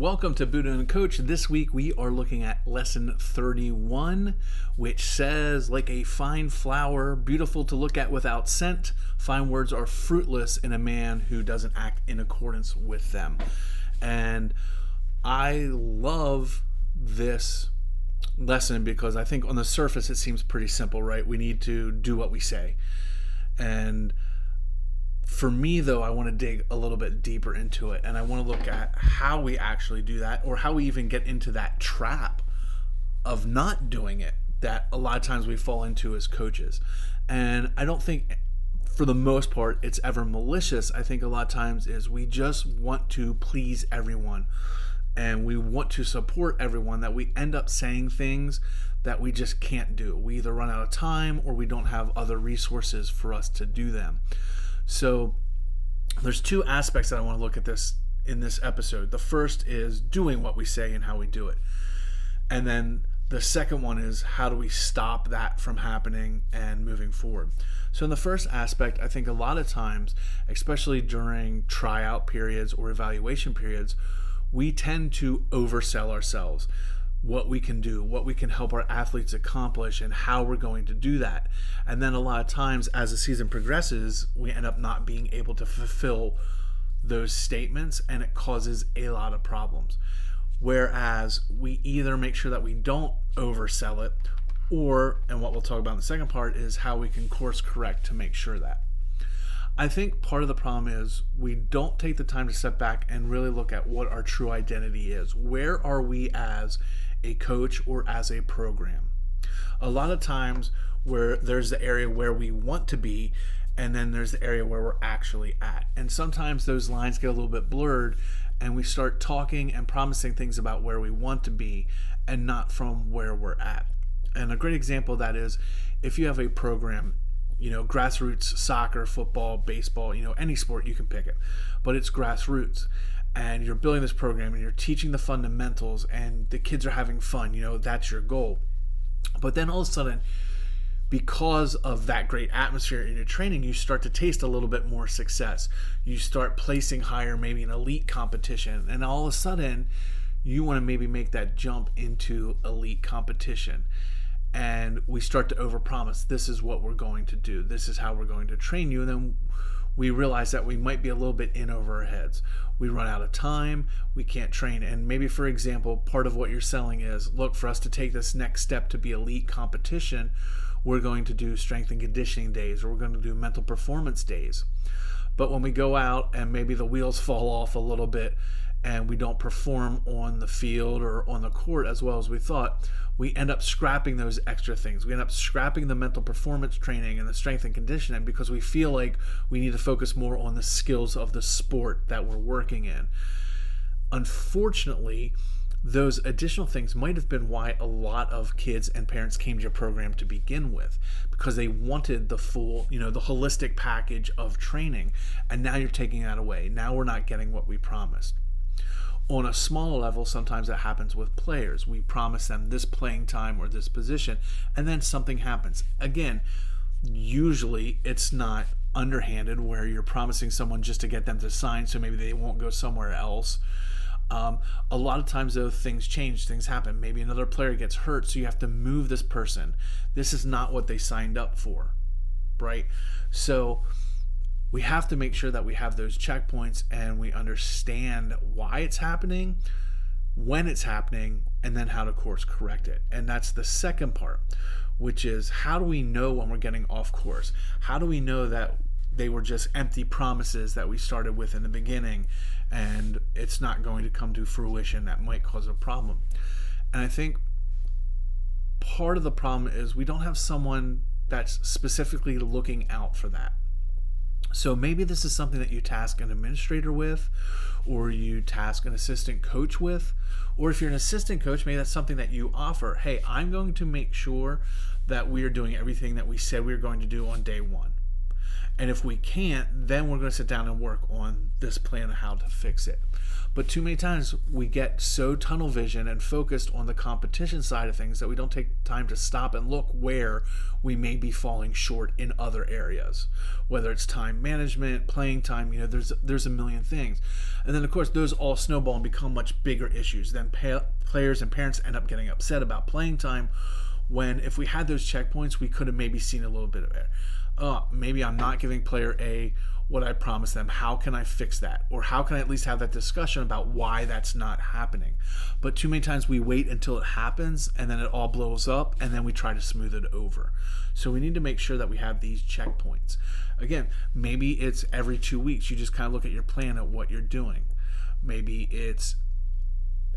Welcome to Buddha and Coach. This week we are looking at lesson 31, which says, like a fine flower, beautiful to look at without scent, fine words are fruitless in a man who doesn't act in accordance with them. And I love this lesson because I think on the surface it seems pretty simple, right? We need to do what we say. And for me, though, I want to dig a little bit deeper into it, and I want to look at how we actually do that, or how we even get into that trap of not doing it that a lot of times we fall into as coaches. And I don't think, for the most part, it's ever malicious. I think a lot of times is we just want to please everyone, and we want to support everyone, that we end up saying things that we just can't do. We either run out of time or we don't have other resources for us to do them. So there's two aspects that I want to look at this in this episode. The first is doing what we say and how we do it. And then the second one is how do we stop that from happening and moving forward. So in the first aspect, I think a lot of times, especially during tryout periods or evaluation periods, we tend to oversell ourselves. What we can do, what we can help our athletes accomplish, and how we're going to do that. And then a lot of times as the season progresses, we end up not being able to fulfill those statements, and it causes a lot of problems. Whereas we either make sure that we don't oversell it, or, and what we'll talk about in the second part, is how we can course correct to make sure that. I think part of the problem is we don't take the time to step back and really look at what our true identity is. Where are we as a coach or as a program? A lot of times where there's the area where we want to be, and then there's the area where we're actually at. And sometimes those lines get a little bit blurred, and we start talking and promising things about where we want to be and not from where we're at. And a great example of that is if you have a program, grassroots soccer, football, baseball, any sport, you can pick it, but it's grassroots, and you're building this program and you're teaching the fundamentals and the kids are having fun, that's your goal. But then all of a sudden, because of that great atmosphere in your training, you start to taste a little bit more success. You start placing higher, maybe in elite competition, and all of a sudden you want to maybe make that jump into elite competition. And we start to overpromise, this is what we're going to do, this is how we're going to train you, and then we realize that we might be a little bit in over our heads. We run out of time, we can't train. And maybe, for example, part of what you're selling is, look, for us to take this next step to be elite competition, we're going to do strength and conditioning days, or we're going to do mental performance days. But when we go out and maybe the wheels fall off a little bit and we don't perform on the field or on the court as well as we thought, we end up scrapping those extra things. We end up scrapping the mental performance training and the strength and conditioning because we feel like we need to focus more on the skills of the sport that we're working in. Unfortunately, those additional things might have been why a lot of kids and parents came to your program to begin with, because they wanted the full, the holistic package of training, and now you're taking that away. Now we're not getting what we promised. On a smaller level, sometimes that happens with players. We promise them this playing time or this position, and then something happens. Again, usually it's not underhanded where you're promising someone just to get them to sign so maybe they won't go somewhere else. A lot of times, though, things change, things happen. Maybe another player gets hurt, so you have to move this person. This is not what they signed up for, right? So we have to make sure that we have those checkpoints and we understand why it's happening, when it's happening, and then how to course correct it. And that's the second part, which is how do we know when we're getting off course? How do we know that they were just empty promises that we started with in the beginning and it's not going to come to fruition? That might cause a problem. And I think part of the problem is we don't have someone that's specifically looking out for that. So maybe this is something that you task an administrator with, or you task an assistant coach with, or if you're an assistant coach, maybe that's something that you offer. Hey, I'm going to make sure that we are doing everything that we said we were going to do on day one. And if we can't, then we're going to sit down and work on this plan of how to fix it. But too many times we get so tunnel vision and focused on the competition side of things that we don't take time to stop and look where we may be falling short in other areas, whether it's time management, playing time. There's a million things. And then of course those all snowball and become much bigger issues. Then players and parents end up getting upset about playing time, when if we had those checkpoints, we could have maybe seen a little bit of it. Maybe I'm not giving player A what I promised them. How can I fix that? Or how can I at least have that discussion about why that's not happening? But too many times we wait until it happens and then it all blows up and then we try to smooth it over. So we need to make sure that we have these checkpoints. Again, maybe it's every 2 weeks. You just kind of look at your plan at what you're doing. Maybe it's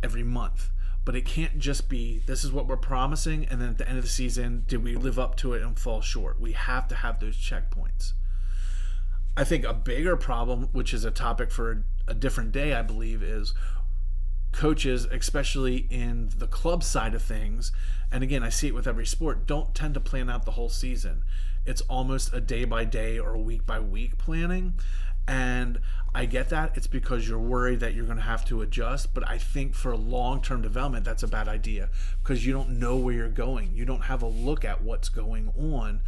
every month. But it can't just be, this is what we're promising, and then at the end of the season, did we live up to it and fall short? We have to have those checkpoints. I think a bigger problem, which is a topic for a different day, I believe, is coaches, especially in the club side of things, and again, I see it with every sport, don't tend to plan out the whole season. It's almost a day-by-day or a week-by-week planning. And I get that. It's because you're worried that you're going to have to adjust. But I think for long-term development, that's a bad idea because you don't know where you're going. You don't have a look at what's going on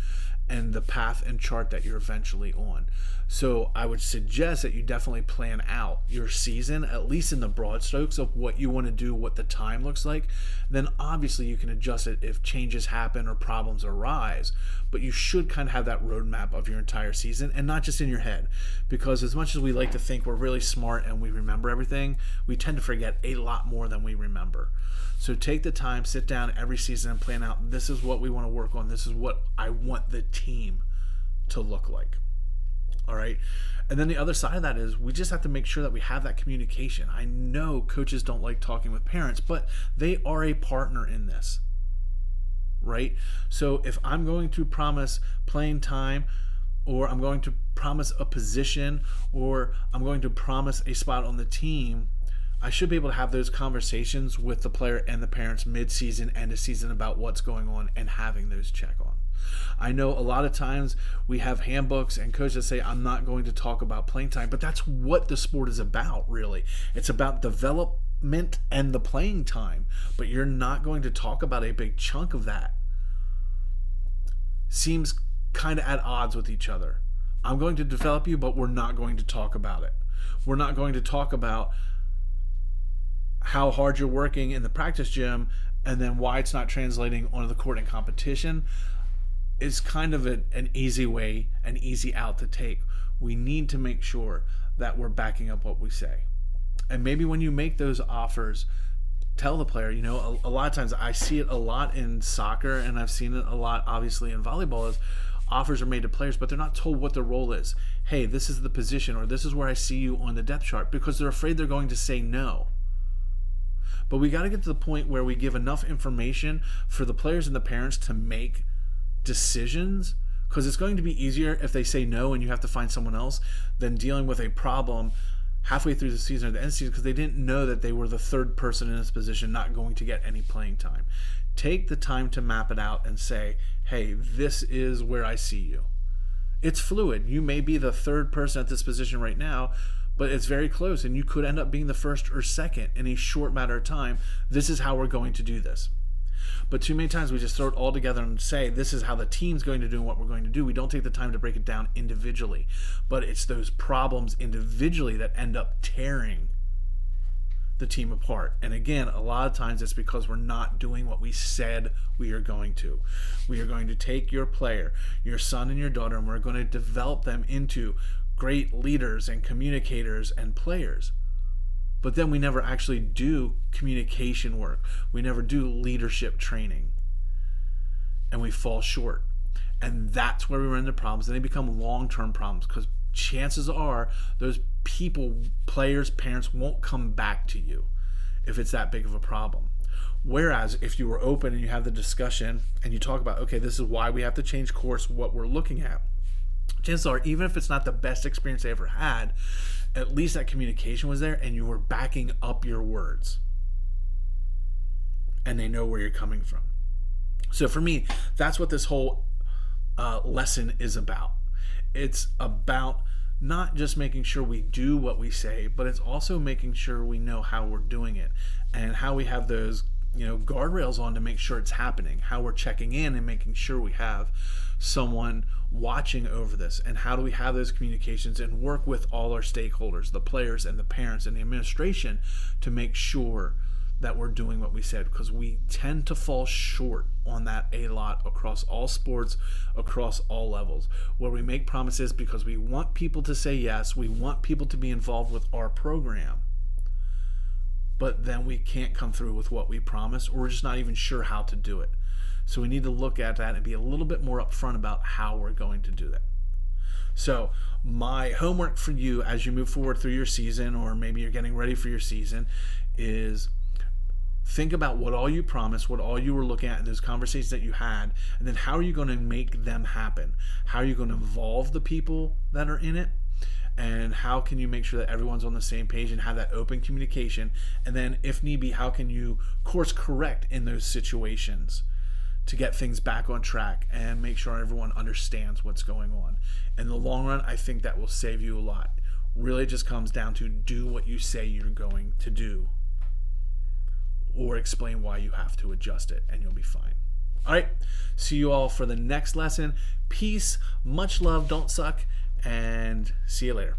and the path and chart that you're eventually on. So I would suggest that you definitely plan out your season, at least in the broad strokes of what you want to do, what the time looks like. Then obviously you can adjust it if changes happen or problems arise. But you should kind of have that roadmap of your entire season and not just in your head. Because as much as we like to think we're really smart and we remember everything, we tend to forget a lot more than we remember. So take the time, sit down every season and plan out, this is what we want to work on. This is what I want the team to look like. All right. And then the other side of that is we just have to make sure that we have that communication. I know coaches don't like talking with parents, but they are a partner in this. Right? So if I'm going to promise playing time, or I'm going to promise a position, or I'm going to promise a spot on the team, I should be able to have those conversations with the player and the parents mid-season, end of season about what's going on and having those check on. I know a lot of times we have handbooks and coaches say, I'm not going to talk about playing time, but that's what the sport is about, really. It's about development and the playing time, but you're not going to talk about a big chunk of that. Seems kind of at odds with each other. I'm going to develop you, but we're not going to talk about it. We're not going to talk about how hard you're working in the practice gym and then why it's not translating onto the court in competition. Is kind of an easy way, an easy out to take. We need to make sure that we're backing up what we say. And maybe when you make those offers, tell the player, a lot of times I see it a lot in soccer and I've seen it a lot obviously in volleyball, is offers are made to players, but they're not told what their role is. Hey, this is the position, or this is where I see you on the depth chart, because they're afraid they're going to say no. But we got to get to the point where we give enough information for the players and the parents to make decisions, because it's going to be easier if they say no and you have to find someone else than dealing with a problem halfway through the season or the end of the season because they didn't know that they were the third person in this position not going to get any playing time. Take the time to map it out and say, hey, this is where I see you. It's fluid. You may be the third person at this position right now, but it's very close and you could end up being the first or second in a short matter of time. This is how we're going to do this. But too many times we just throw it all together and say, this is how the team's going to do and what we're going to do. We don't take the time to break it down individually. But it's those problems individually that end up tearing the team apart. And again, a lot of times it's because we're not doing what we said we are going to. We are going to take your player, your son and your daughter, and we're going to develop them into great leaders and communicators and players. But then we never actually do communication work. We never do leadership training. And we fall short. And that's where we run into problems. And they become long-term problems because chances are those people, players, parents won't come back to you if it's that big of a problem. Whereas if you were open and you have the discussion and you talk about, okay, this is why we have to change course, what we're looking at. Chances are, even if it's not the best experience they ever had, at least that communication was there and you were backing up your words. And they know where you're coming from. So for me, that's what this whole lesson is about. It's about not just making sure we do what we say, but it's also making sure we know how we're doing it and how we have those guardrails on to make sure it's happening, how we're checking in and making sure we have someone watching over this, and how do we have those communications and work with all our stakeholders, the players and the parents and the administration, to make sure that we're doing what we said, because we tend to fall short on that a lot across all sports, across all levels, where we make promises because we want people to say yes, we want people to be involved with our program, but then we can't come through with what we promise, or we're just not even sure how to do it. So we need to look at that and be a little bit more upfront about how we're going to do that. So my homework for you as you move forward through your season, or maybe you're getting ready for your season, is think about what all you promised, what all you were looking at in those conversations that you had, and then how are you going to make them happen? How are you going to involve the people that are in it? And how can you make sure that everyone's on the same page and have that open communication? And then if need be, how can you course correct in those situations to get things back on track and make sure everyone understands what's going on? In the long run, I think that will save you a lot. Really, it just comes down to do what you say you're going to do, or explain why you have to adjust it, and you'll be fine. All right, see you all for the next lesson. Peace, much love, don't suck, and see you later.